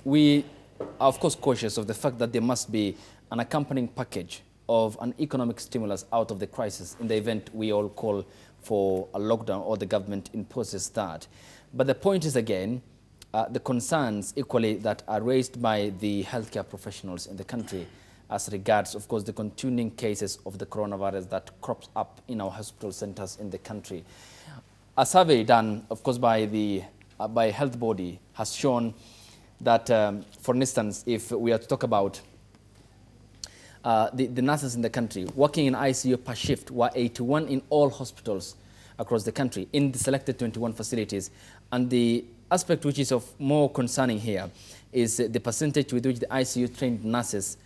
we are, of course, cautious of the fact that there must be an accompanying package of an economic stimulus out of the crisis in the event we all call for a lockdown or the government imposes that. But the point is, again, the concerns equally that are raised by the healthcare professionals in the country as regards, of course, the continuing cases of the coronavirus that crops up in our hospital centers in the country. A survey done, of course, by the by a health body has shown that, for instance, if we are to talk about the nurses in the country working in ICU per shift were 81 in all hospitals across the country in the selected 21 facilities. And the aspect which is of more concerning here is the percentage with which the ICU trained nurses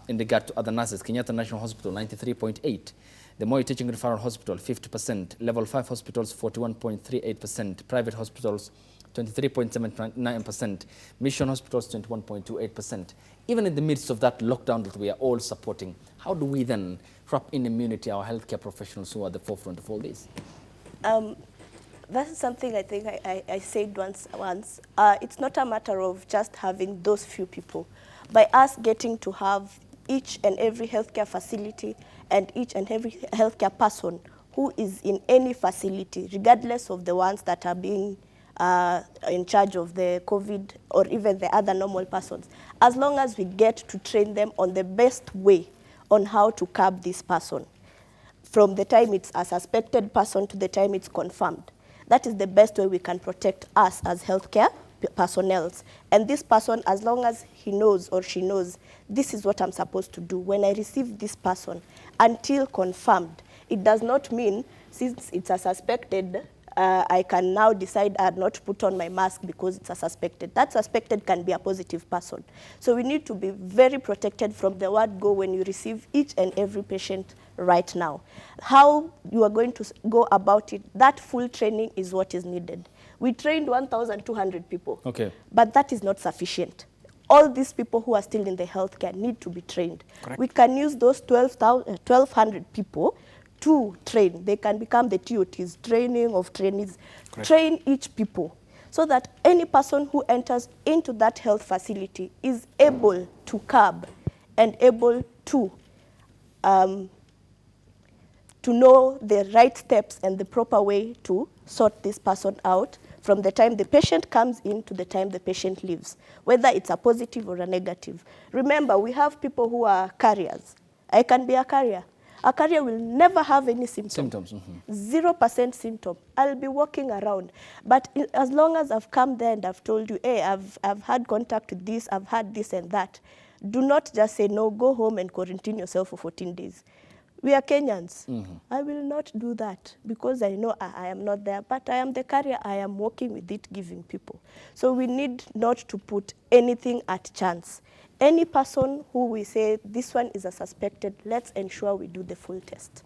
in regard to other nurses. Kenyatta National Hospital, 93.8. The Moi Teaching Referral Hospital, 50%. Level 5 hospitals, 41.38%. Private hospitals, 23.79%. Mission hospitals, 21.28%. Even in the midst of that lockdown that we are all supporting, how do we then wrap in immunity our healthcare professionals who are at the forefront of all this? That is something I think I said once. It's not a matter of just having those few people. By us getting to have each and every healthcare facility and each and every healthcare person who is in any facility, regardless of the ones that are being in charge of the COVID or even the other normal persons, as long as we get to train them on the best way on how to curb this person, from the time it's a suspected person to the time it's confirmed. That is the best way we can protect us as healthcare personnel. And this person, as long as he knows or she knows, this is what I'm supposed to do when I receive this person, until confirmed. It does not mean, since it's a suspected, I can now decide not to put on my mask because it's a suspected. That suspected can be a positive person. So we need to be very protected from the word go when you receive each and every patient right now. How you are going to go about it, that full training is what is needed. We trained 1,200 people, but that is not sufficient. All these people who are still in the healthcare need to be trained. Correct. We can use those 1,200 people to train. They can become the TOTs, training of trainees. Correct. Train each people so that any person who enters into that health facility is able to curb and able to know the right steps and the proper way to sort this person out from the time the patient comes in to the time the patient leaves, whether it's a positive or a negative. Remember, we have people who are carriers. I can be a carrier. A carrier will never have any symptoms. 0% symptom. I'll be walking around. But as long as I've come there and I've told you, hey, I've had contact with this, I've had this and that, do not just say, no, go home and quarantine yourself for 14 days. We are Kenyans. I will not do that because I know I am not there, but I am the carrier. I am working with it, giving people. So we need not to put anything at chance. Any person who we say this one is a suspected, let's ensure we do the full test.